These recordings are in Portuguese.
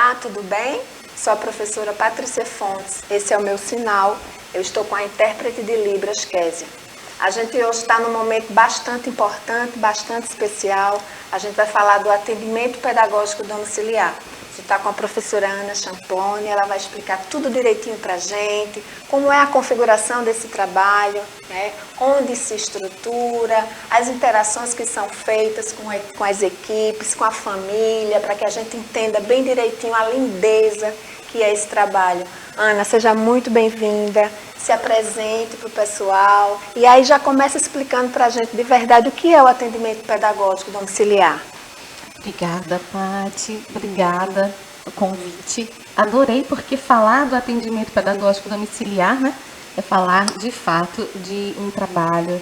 Olá, tudo bem? Sou a professora Patrícia Fontes. Esse é o meu sinal. Eu estou com a intérprete de Libras, Késia. A gente hoje está num momento bastante importante, bastante especial. A gente vai falar do atendimento pedagógico domiciliar. A gente está com a professora Ana Champlone, ela vai explicar tudo direitinho para a gente, como é a configuração desse trabalho, né? Onde se estrutura, as interações que são feitas com as equipes, com a família, para que a gente entenda bem direitinho a lindeza que é esse trabalho. Ana, seja muito bem-vinda, se apresente para o pessoal e aí já começa explicando para a gente de verdade o que é o atendimento pedagógico domiciliar. Obrigada, Paty. Obrigada pelo convite. Adorei, porque falar do atendimento pedagógico domiciliar, né, é falar de fato de um trabalho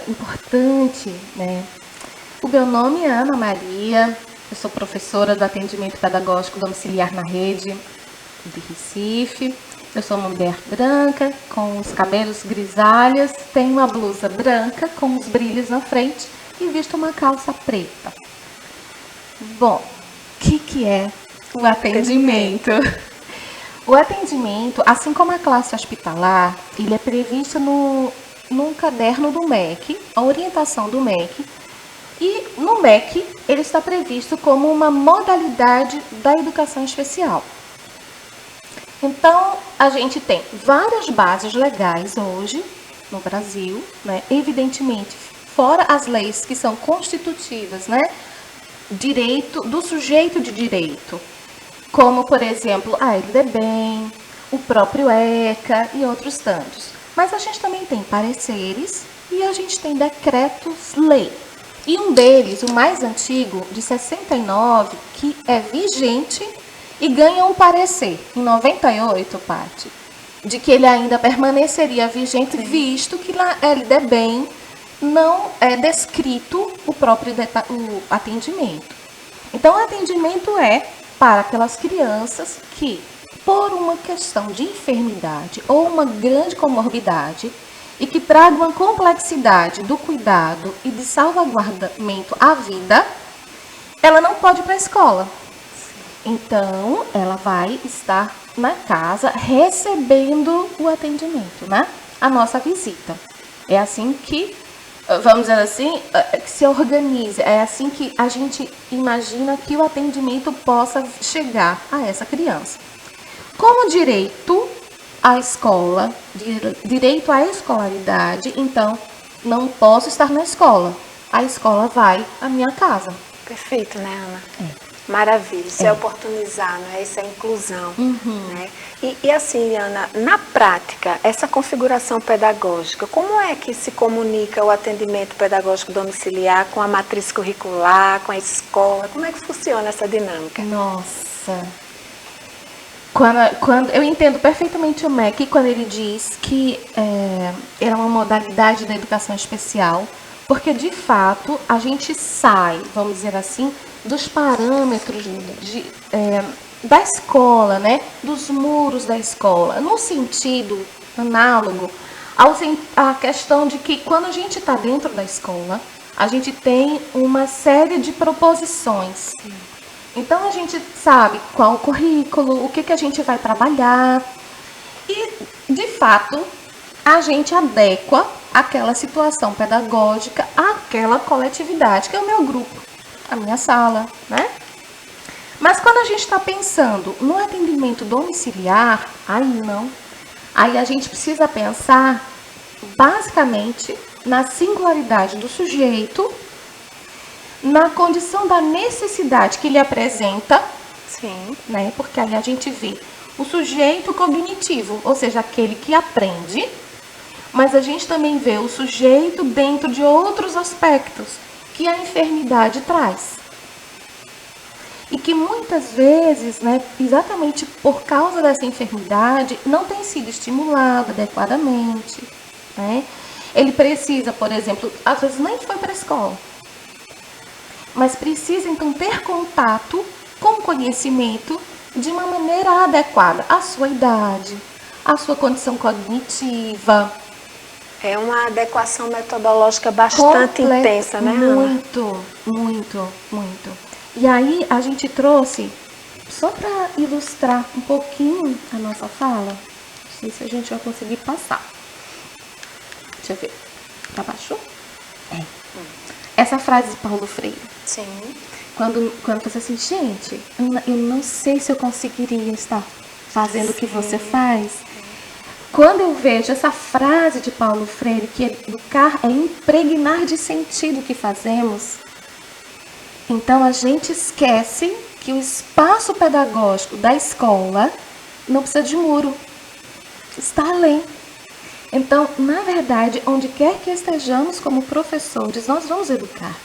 importante, né? O meu nome é Ana Maria, eu sou professora do atendimento pedagógico domiciliar na rede de Recife. Eu sou uma mulher branca, com os cabelos grisalhos, tenho uma blusa branca com os brilhos na frente e visto uma calça preta. Bom, o que é o atendimento? O atendimento, assim como a classe hospitalar, ele é previsto num caderno do MEC, a orientação do MEC, e no MEC ele está previsto como uma modalidade da educação especial. Então, a gente tem várias bases legais hoje no Brasil, né? Evidentemente, fora as leis que são constitutivas, né? Direito do sujeito de direito, como, por exemplo, a LDBEM, o próprio ECA e outros tantos. Mas a gente também tem pareceres e a gente tem decretos-lei. E um deles, o mais antigo, de 69, que é vigente e ganha um parecer, em 98, Paty, de que ele ainda permaneceria vigente, visto que na LDBEM não é descrito o próprio o atendimento. Então, o atendimento é para aquelas crianças que, por uma questão de enfermidade ou uma grande comorbidade, e que traga uma complexidade do cuidado e de salvaguardamento à vida, ela não pode ir para a escola. Então, ela vai estar na casa recebendo o atendimento, né? A nossa visita. É assim que, vamos dizer assim, que se organiza. É assim que a gente imagina que o atendimento possa chegar a essa criança. Como direito à escola, direito à escolaridade, então não posso estar na escola. A escola vai à minha casa. Perfeito, né, Ana? Maravilha, isso é oportunizar, não é? Isso é inclusão, né? E assim, Ana, na prática, essa configuração pedagógica, como é que se comunica o atendimento pedagógico domiciliar com a matriz curricular, com a escola? Como é que funciona essa dinâmica? Nossa! Quando eu entendo perfeitamente o MEC quando ele diz que é uma modalidade da educação especial, porque de fato a gente sai, vamos dizer assim, dos parâmetros da escola, né? Dos muros da escola, no sentido análogo à questão de que quando a gente está dentro da escola, a gente tem uma série de proposições. Então a gente sabe qual o currículo, o que a gente vai trabalhar e, de fato, a gente adequa aquela situação pedagógica àquela coletividade, que é o meu grupo, a minha sala, né? Mas quando a gente está pensando no atendimento domiciliar, aí não. Aí a gente precisa pensar basicamente na singularidade do sujeito, na condição da necessidade que ele apresenta, Sim, né? Porque aí a gente vê o sujeito cognitivo, ou seja, aquele que aprende, mas a gente também vê o sujeito dentro de outros aspectos que a enfermidade traz. E que muitas vezes, né, exatamente por causa dessa enfermidade, não tem sido estimulado adequadamente, né? Ele precisa, por exemplo, às vezes nem foi para a escola, mas precisa então ter contato com conhecimento de uma maneira adequada à sua idade, à sua condição cognitiva. é uma adequação metodológica bastante intensa, né, Ana? Muito, muito, muito. E aí a gente trouxe Só para ilustrar um pouquinho a nossa fala, não sei se a gente vai conseguir passar. Deixa eu ver. Tá baixo? É. Essa frase de Paulo Freire. Sim. Quando você assim, gente, eu não sei se eu conseguiria estar fazendo o que você faz. Quando eu vejo essa frase de Paulo Freire, que educar é impregnar de sentido o que fazemos, então a gente esquece que o espaço pedagógico da escola não precisa de muro, está além. Então, na verdade, onde quer que estejamos como professores, nós vamos educar.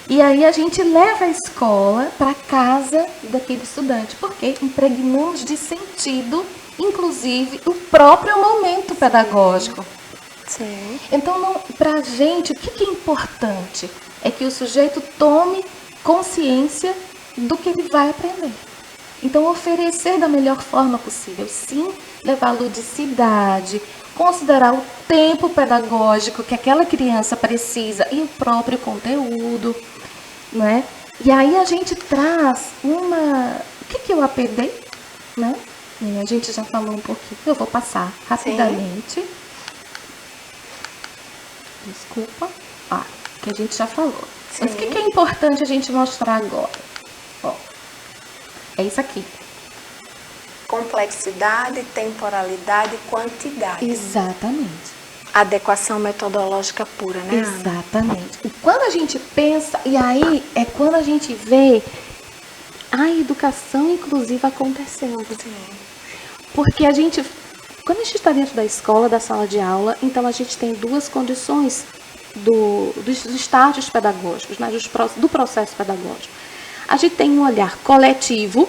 E aí a gente leva a escola para casa daquele estudante, porque impregnamos de sentido, inclusive, o próprio momento pedagógico. Sim. Então, para a gente, o que é importante? É que o sujeito tome consciência do que ele vai aprender. Então, oferecer da melhor forma possível, sim, levar ludicidade, considerar o tempo pedagógico que aquela criança precisa e o próprio conteúdo, né? E aí a gente traz uma... O que é o APD? Né? E a gente já falou um pouquinho, eu vou passar rapidamente. Sim. Desculpa. Que a gente já falou. Sim. Mas o que é importante a gente mostrar agora? Ó, é isso aqui. Complexidade, temporalidade e quantidade. Exatamente. Adequação metodológica pura, né, Ana? Exatamente. E quando a gente pensa, e aí é quando a gente vê a educação inclusiva acontecendo. Sim. Porque quando a gente está dentro da escola, da sala de aula, então a gente tem duas condições dos estágios pedagógicos, né, do processo pedagógico. A gente tem um olhar coletivo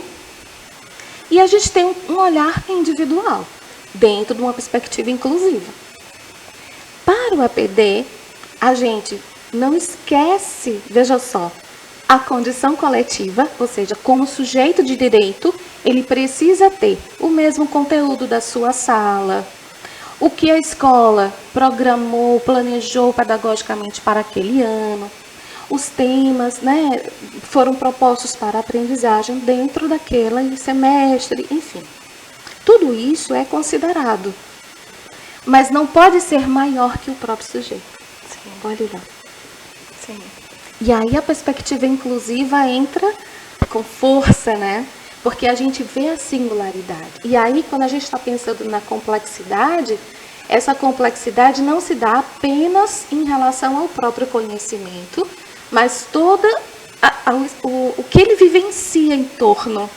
e a gente tem um olhar individual, dentro de uma perspectiva inclusiva. Para o APD, a gente não esquece, veja só, a condição coletiva, ou seja, como sujeito de direito, ele precisa ter o mesmo conteúdo da sua sala, o que a escola programou, planejou pedagogicamente para aquele ano, os temas, né, foram propostos para a aprendizagem dentro daquele semestre, enfim. Tudo isso é considerado, mas não pode ser maior que o próprio sujeito. Sim. Olha lá. Sim. E aí a perspectiva inclusiva entra com força, né? Porque a gente vê a singularidade. E aí, quando a gente está pensando na complexidade, essa complexidade não se dá apenas em relação ao próprio conhecimento, mas todo o que ele vivencia em torno.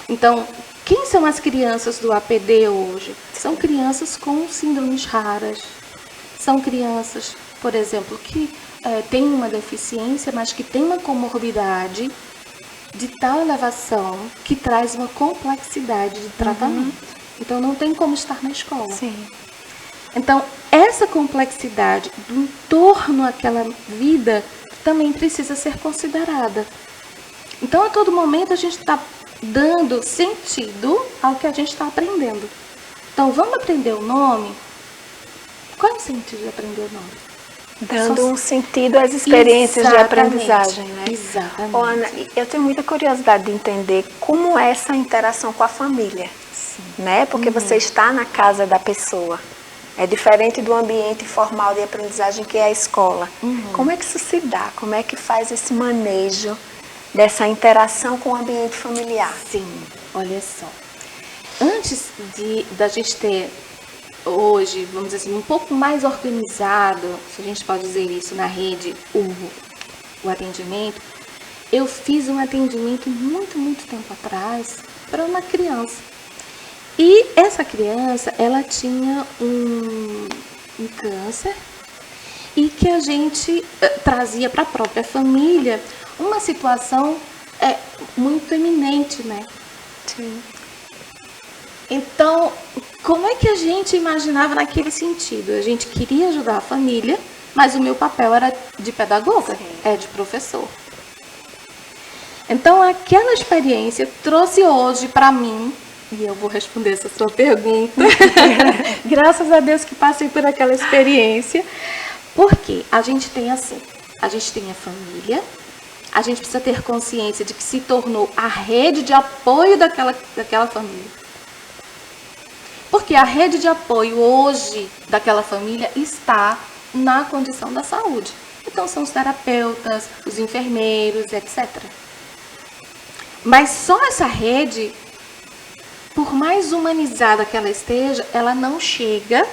Então, quem são as crianças do APD hoje? São crianças com síndromes raras. São crianças, por exemplo, que têm uma deficiência, mas que têm uma comorbidade de tal elevação que traz uma complexidade de tratamento. Então, não tem como estar na escola. Sim. Então, essa complexidade do entorno àquela vida também precisa ser considerada. Então, a todo momento, a gente está dando sentido ao que a gente está aprendendo. Então, vamos aprender o nome? Qual é o sentido de aprender o nome? Dando um sentido às experiências de aprendizagem, né? Exatamente. Ana, eu tenho muita curiosidade de entender como é essa interação com a família, né? Porque você está na casa da pessoa. É diferente do ambiente formal de aprendizagem que é a escola. Como é que isso se dá? Como é que faz esse manejo dessa interação com o ambiente familiar? Sim, olha só. Antes da gente ter hoje, vamos dizer assim, um pouco mais organizado, se a gente pode dizer isso, na rede, o atendimento, eu fiz um atendimento muito tempo atrás para uma criança. E essa criança, ela tinha um câncer e que a gente trazia para a própria família uma situação muito eminente, né? Sim. Então, como é que a gente imaginava naquele sentido? A gente queria ajudar a família, mas o meu papel era de pedagoga, de professor. Então, aquela experiência trouxe hoje para mim, e eu vou responder essa sua pergunta, graças a Deus que passei por aquela experiência, porque a gente tem assim, a gente tem a família, a gente precisa ter consciência de que se tornou a rede de apoio daquela família. Porque a rede de apoio hoje daquela família está na condição da saúde. Então são os terapeutas, os enfermeiros, etc. Mas só essa rede, por mais humanizada que ela esteja, ela não chega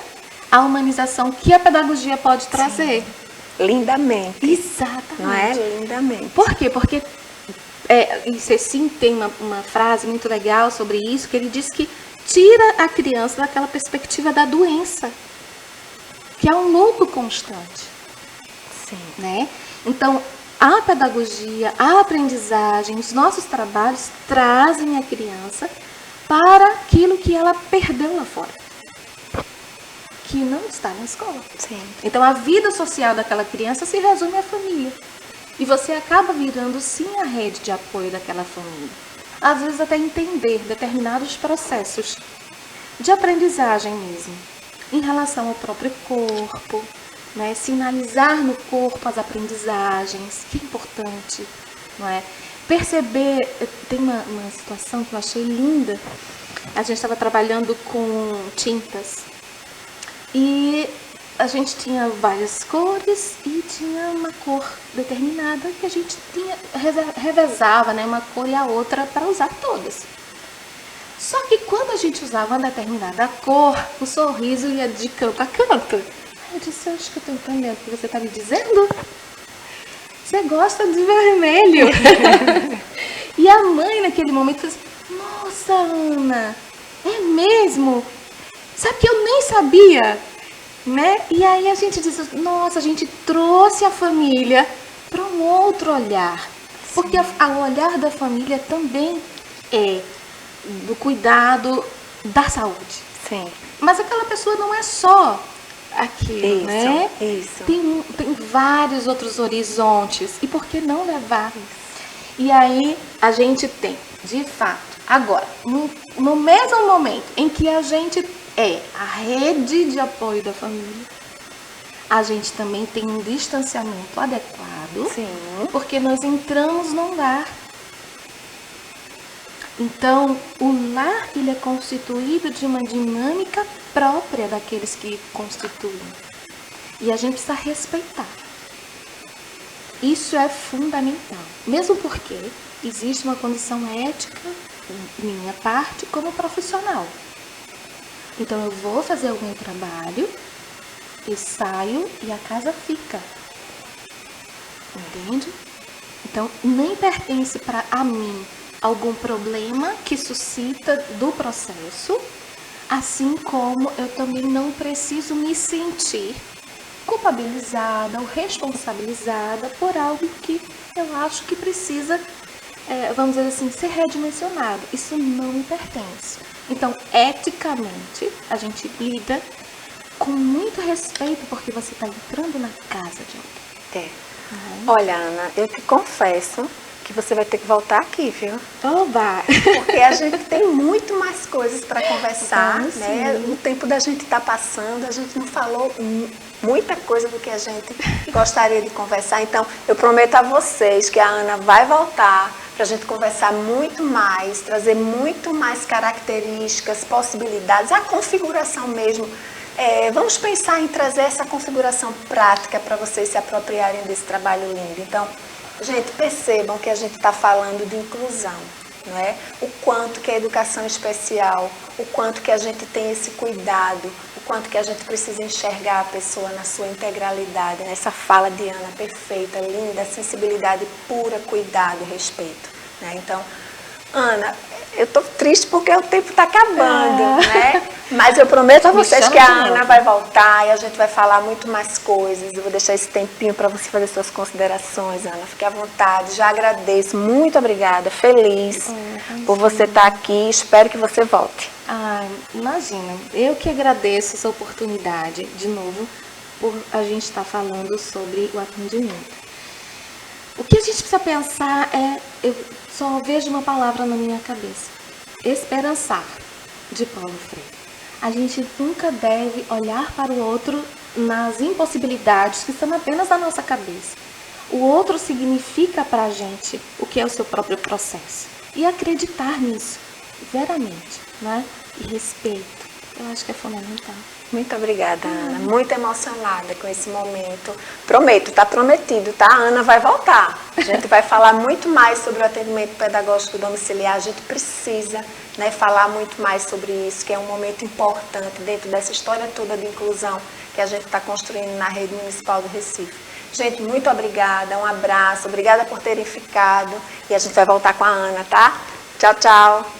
à humanização que a pedagogia pode trazer. Lindamente. Exatamente. Não é? Lindamente. Por quê? Porque e Cecim tem uma frase muito legal sobre isso, que ele diz que tira a criança daquela perspectiva da doença, que é um luto constante. Sim. Né? Então, a pedagogia, a aprendizagem, os nossos trabalhos trazem a criança para aquilo que ela perdeu lá fora, que não está na escola. Sim. Então, a vida social daquela criança se resume à família. E você acaba virando, sim, a rede de apoio daquela família. Às vezes, até entender determinados processos de aprendizagem mesmo, em relação ao próprio corpo, né? Sinalizar no corpo as aprendizagens, que é importante, não é? Perceber, tem uma situação que eu achei linda. A gente estava trabalhando com tintas e a gente tinha várias cores e tinha uma cor determinada que a gente revezava, né, uma cor e a outra para usar todas. Só que quando a gente usava uma determinada cor, o sorriso ia de canto a canto. Eu disse, eu acho que eu estou entendendo o que você está me dizendo. Você gosta de vermelho. E a mãe naquele momento disse, nossa, Ana, é mesmo? Sabe que eu nem sabia? Né? E aí a gente disse, nossa, a gente trouxe a família para um outro olhar. Sim. Porque o olhar da família também é do cuidado da saúde. Sim. Mas aquela pessoa não é só aquilo, isso, né? Isso. Tem vários outros horizontes. E por que não levar isso? E aí a gente tem, de fato, agora, no mesmo momento em que a gente é a rede de apoio da família, a gente também tem um distanciamento adequado. Sim. Porque nós entramos num lar. Então, o lar, ele é constituído de uma dinâmica própria daqueles que constituem. E a gente precisa respeitar. Isso é fundamental. Mesmo porque existe uma condição ética, minha parte, como profissional. Então, eu vou fazer o meu trabalho, e saio e a casa fica. Entende? Então, nem pertence a mim algum problema que suscita do processo, assim como eu também não preciso me sentir culpabilizada ou responsabilizada por algo que eu acho que precisa, vamos dizer assim, ser redimensionado. Isso não me pertence. Então, eticamente, a gente lida com muito respeito, porque você está entrando na casa de alguém. Olha, Ana, eu te confesso que você vai ter que voltar aqui, viu? Oba! Porque a gente tem muito mais coisas para conversar, Vamos, né? sim. O tempo da gente está passando, a gente não falou muita coisa do que a gente gostaria de conversar. Então, eu prometo a vocês que a Ana vai voltar para a gente conversar muito mais, trazer muito mais características, possibilidades, a configuração mesmo. Vamos pensar em trazer essa configuração prática para vocês se apropriarem desse trabalho lindo. Então, gente, percebam que a gente está falando de inclusão, não é? O quanto que a educação especial, o quanto que a gente tem esse cuidado, o quanto que a gente precisa enxergar a pessoa na sua integralidade, nessa fala de Ana perfeita, linda, sensibilidade pura, cuidado e respeito, né? Então, Ana, eu tô triste porque o tempo está acabando, né? Mas eu prometo a vocês que a Ana vai voltar e a gente vai falar muito mais coisas. Eu vou deixar esse tempinho para você fazer suas considerações, Ana. Fique à vontade. Já agradeço. Muito obrigada. Feliz por você estar aqui. Espero que você volte. Imagina. Eu que agradeço essa oportunidade, de novo, por a gente estar falando sobre o atendimento. O que a gente precisa pensar eu só vejo uma palavra na minha cabeça: esperançar, de Paulo Freire. A gente nunca deve olhar para o outro nas impossibilidades que estão apenas na nossa cabeça. O outro significa para a gente o que é o seu próprio processo. E acreditar nisso, veramente, né? E respeito, eu acho que é fundamental. Muito obrigada, Ana. Muito emocionada com esse momento. Prometo, está prometido, tá? A Ana vai voltar. A gente vai falar muito mais sobre o atendimento pedagógico domiciliar. A gente precisa, né, falar muito mais sobre isso, que é um momento importante dentro dessa história toda de inclusão que a gente está construindo na rede municipal do Recife. Gente, muito obrigada, um abraço, obrigada por terem ficado. E a gente vai voltar com a Ana, tá? Tchau, tchau.